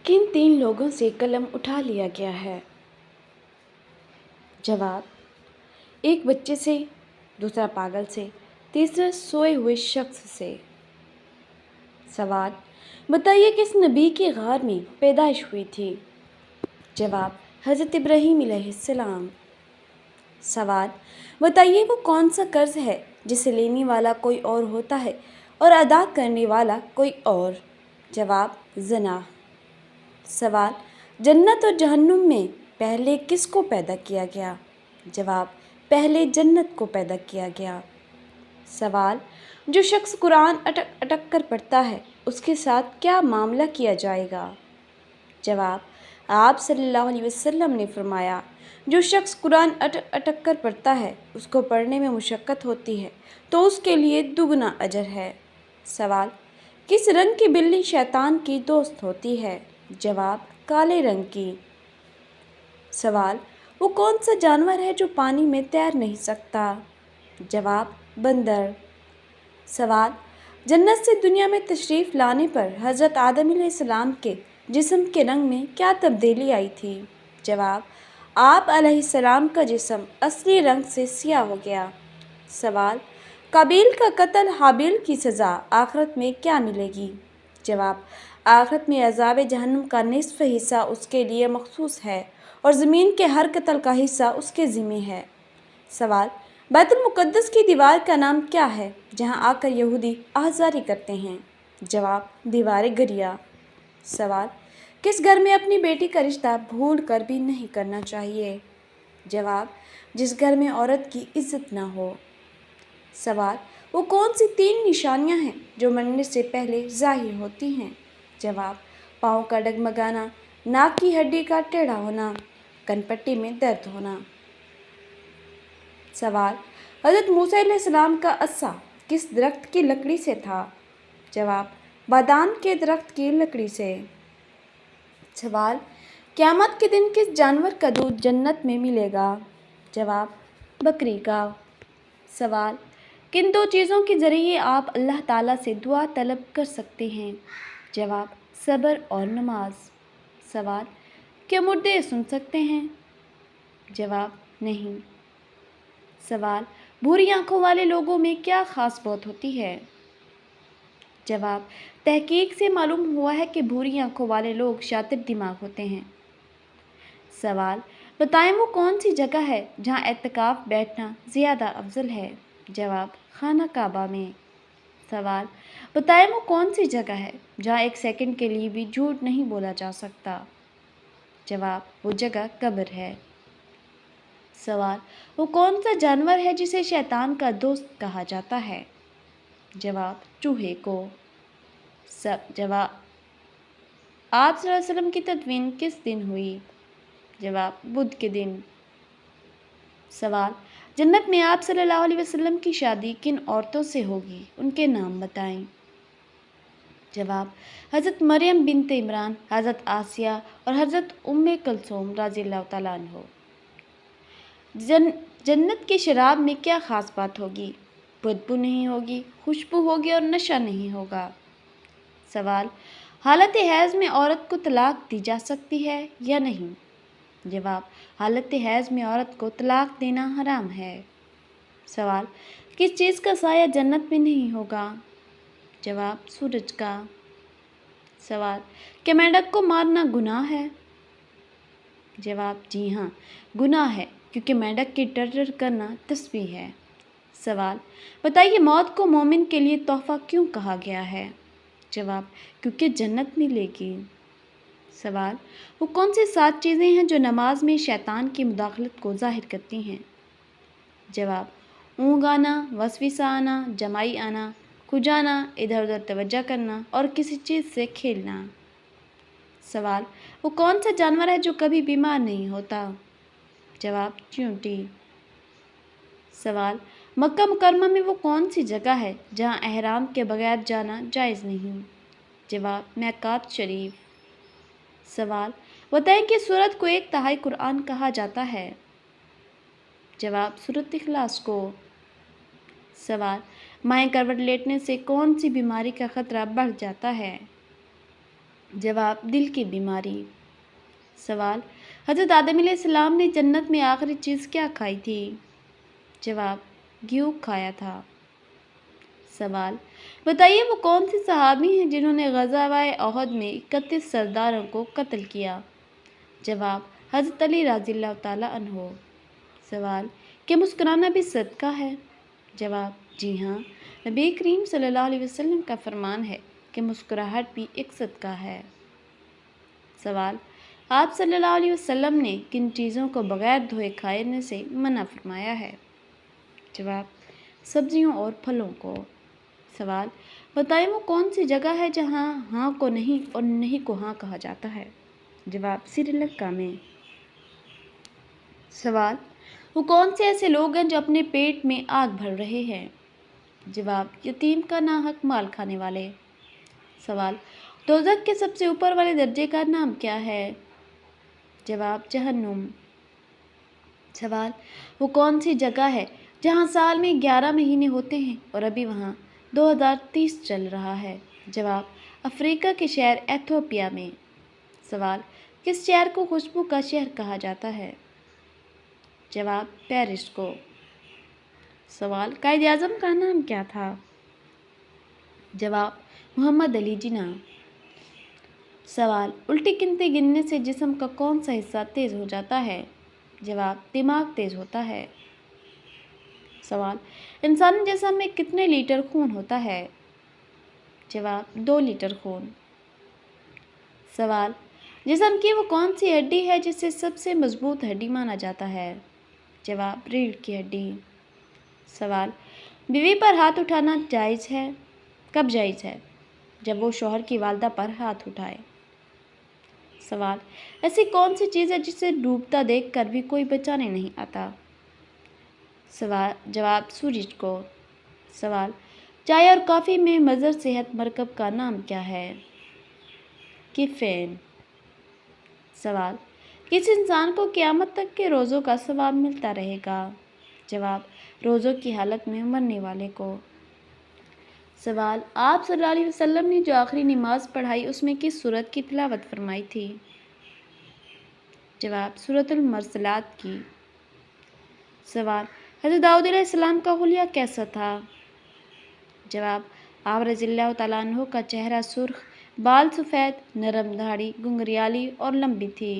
کن تین لوگوں سے قلم اٹھا لیا گیا ہے؟ جواب: ایک بچے سے، دوسرا پاگل سے، تیسرا سوئے ہوئے شخص سے۔ سوال: بتائیے کس نبی کی غار میں پیدائش ہوئی تھی؟ جواب: حضرت ابراہیم علیہ السلام۔ سوال: بتائیے وہ کون سا قرض ہے جسے لینے والا کوئی اور ہوتا ہے اور ادا کرنے والا کوئی اور؟ جواب: زنا۔ سوال: جنت اور جہنم میں پہلے کس کو پیدا کیا گیا؟ جواب: پہلے جنت کو پیدا کیا گیا۔ سوال: جو شخص قرآن اٹک اٹک کر پڑھتا ہے اس کے ساتھ کیا معاملہ کیا جائے گا؟ جواب: آپ صلی اللہ علیہ وسلم نے فرمایا، جو شخص قرآن اٹک اٹک کر پڑھتا ہے اس کو پڑھنے میں مشقت ہوتی ہے تو اس کے لیے دگنا اجر ہے۔ سوال: کس رنگ کی بلی شیطان کی دوست ہوتی ہے؟ جواب: کالے رنگ کی۔ سوال: وہ کون سا جانور ہے جو پانی میں تیر نہیں سکتا؟ جواب: بندر۔ سوال: جنت سے دنیا میں تشریف لانے پر حضرت آدم علیہ السلام کے جسم کے رنگ میں کیا تبدیلی آئی تھی؟ جواب: آپ علیہ السلام کا جسم اصلی رنگ سے سیاہ ہو گیا۔ سوال: قابیل کا قتل حابیل کی سزا آخرت میں کیا ملے گی؟ جواب: آخرت میں عذاب جہنم کا نصف حصہ اس کے لیے مخصوص ہے اور زمین کے ہر قتل کا حصہ اس کے ذمہ ہے۔ سوال: بیت المقدس کی دیوار کا نام کیا ہے جہاں آ کر یہودی آہذاری کرتے ہیں؟ جواب: دیوار گریا۔ سوال: کس گھر میں اپنی بیٹی کا رشتہ بھول کر بھی نہیں کرنا چاہیے؟ جواب: جس گھر میں عورت کی عزت نہ ہو۔ سوال: وہ کون سی تین نشانیاں ہیں جو مرنے سے پہلے ظاہر ہوتی ہیں؟ جواب: پاؤں کا ڈگمگانا، ناک کی ہڈی کا ٹیڑھا ہونا، کن پٹی میں درد ہونا۔ سوال: حضرت موسیٰ علیہ السلام کا عصا کس درخت کی لکڑی سے تھا؟ جواب: بادام کے درخت کی لکڑی سے۔ سوال: قیامت کے دن کس جانور کا دودھ جنت میں ملے گا؟ جواب: بکری کا۔ سوال: کن دو چیزوں کے ذریعے آپ اللہ تعالیٰ سے دعا طلب کر سکتے ہیں؟ جواب: صبر اور نماز۔ سوال: کیا مردے سن سکتے ہیں؟ جواب: نہیں۔ سوال: بھوری آنکھوں والے لوگوں میں کیا خاص بات ہوتی ہے؟ جواب: تحقیق سے معلوم ہوا ہے کہ بھوری آنکھوں والے لوگ شاطر دماغ ہوتے ہیں۔ سوال: بتائیں وہ کون سی جگہ ہے جہاں اعتکاف بیٹھنا زیادہ افضل ہے؟ جواب: خانہ کعبہ میں۔ سوال: بتائیں وہ کون سی جگہ ہے جہاں ایک سیکنڈ کے لیے بھی جھوٹ نہیں بولا جا سکتا؟ جواب: وہ جگہ قبر ہے۔ سوال: وہ کون سا جانور ہے جسے شیطان کا دوست کہا جاتا ہے؟ جواب: چوہے کو۔ جواب: آپ صلی اللہ علیہ وسلم کی تدفین کس دن ہوئی؟ جواب: بدھ کے دن۔ سوال: جنت میں آپ صلی اللہ علیہ وسلم کی شادی کن عورتوں سے ہوگی؟ ان کے نام بتائیں۔ جواب: حضرت مریم بنت عمران، حضرت آسیہ اور حضرت ام کلثوم رضی اللہ تعالیٰ عنہ۔ جنت کی شراب میں کیا خاص بات ہوگی؟ بدبو نہیں ہوگی، خوشبو ہوگی اور نشہ نہیں ہوگا۔ سوال: حالت حیض میں عورت کو طلاق دی جا سکتی ہے یا نہیں؟ جواب: حالت حیض میں عورت کو طلاق دینا حرام ہے۔ سوال: کس چیز کا سایہ جنت میں نہیں ہوگا؟ جواب: سورج کا۔ سوال: کیا مینڈک کو مارنا گناہ ہے؟ جواب: جی ہاں، گناہ ہے کیونکہ مینڈک کی ٹر کرنا تسبیح ہے۔ سوال: بتائیے موت کو مومن کے لیے تحفہ کیوں کہا گیا ہے؟ جواب: کیونکہ جنت ملے گی۔ سوال: وہ کون سی 7 چیزیں ہیں جو نماز میں شیطان کی مداخلت کو ظاہر کرتی ہیں؟ جواب: اونگ آنا، وسوسہ آنا، جمائی آنا، کھجانا، ادھر ادھر توجہ کرنا اور کسی چیز سے کھیلنا۔ سوال: وہ کون سا جانور ہے جو کبھی بیمار نہیں ہوتا؟ جواب: چیونٹی۔ سوال: مکہ مکرمہ میں وہ کون سی جگہ ہے جہاں احرام کے بغیر جانا جائز نہیں؟ جواب: میقات شریف۔ سوال: بتائیں کہ سورت کو 1/3 قرآن کہا جاتا ہے؟ جواب: سورۃ اخلاص کو۔ سوال: مائیں کروٹ لیٹنے سے کون سی بیماری کا خطرہ بڑھ جاتا ہے؟ جواب دل کی بیماری۔ سوال حضرت آدم علیہ السلام نے جنت میں آخری چیز کیا کھائی تھی؟ جواب گھیو کھایا تھا۔ سوال بتائیے وہ کون سی صحابی ہیں جنہوں نے غزوہ احد میں 31 سرداروں کو قتل کیا؟ جواب حضرت علی رضی اللہ تعالیٰ عنہ۔ سوال کہ مسکرانا بھی صدقہ ہے؟ جواب جی ہاں، نبی کریم صلی اللہ علیہ وسلم کا فرمان ہے کہ مسکراہٹ بھی ایک صدقہ ہے۔ سوال آپ صلی اللہ علیہ وسلم نے کن چیزوں کو بغیر دھوئے کھانے سے منع فرمایا ہے؟ جواب سبزیوں اور پھلوں کو۔ سوال بتائیں وہ کون سی جگہ ہے جہاں ہاں کو نہیں اور نہیں کو ہاں کہا جاتا ہے؟ جواب سری لنکا میں۔ سوال وہ کون سے ایسے لوگ ہیں جو اپنے پیٹ میں آگ بھر رہے ہیں؟ جواب یتیم کا ناحق مال کھانے والے۔ سوال دوزخ کے سب سے اوپر والے درجے کا نام کیا ہے؟ جواب جہنم۔ سوال وہ کون سی جگہ ہے جہاں سال میں 11 مہینے ہوتے ہیں اور ابھی وہاں 2030 چل رہا ہے؟ جواب افریقہ کے شہر ایتھوپیا میں۔ سوال کس شہر کو خوشبو کا شہر کہا جاتا ہے؟ جواب پیرس کو۔ سوال قائد اعظم کا نام کیا تھا؟ جواب محمد علی جناح۔ سوال الٹی گنتی گننے سے جسم کا کون سا حصہ تیز ہو جاتا ہے؟ جواب دماغ تیز ہوتا ہے۔ سوال انسانی جسم میں کتنے لیٹر خون ہوتا ہے؟ جواب 2 لیٹر خون۔ سوال جسم کی وہ کون سی ہڈی ہے جسے سب سے مضبوط ہڈی مانا جاتا ہے؟ جواب ریڑھ کی ہڈی۔ سوال بیوی پر ہاتھ اٹھانا جائز ہے؟ کب جائز ہے؟ جب وہ شوہر کی والدہ پر ہاتھ اٹھائے۔ سوال ایسی کون سی چیز ہے جسے ڈوبتا دیکھ کر بھی کوئی بچانے نہیں آتا؟ جواب سورج کو۔ سوال چائے اور کافی میں مضر صحت مرکب کا نام کیا ہے؟ کیفین۔ سوال کس انسان کو قیامت تک کے روزوں کا ثواب ملتا رہے گا؟ جواب روزوں کی حالت میں مرنے والے کو۔ سوال آپ صلی اللہ علیہ وسلم نے جو آخری نماز پڑھائی اس میں کس سورت کی تلاوت فرمائی تھی؟ جواب سورۃ المرسلات کی۔ سوال حضرت داؤد علیہ السلام کا حلیہ کیسا تھا؟ جواب آپ رضی اللہ تعالیٰ عنہ کا چہرہ سرخ، بال سفید، نرم داڑھی گنگریالی اور لمبی تھی۔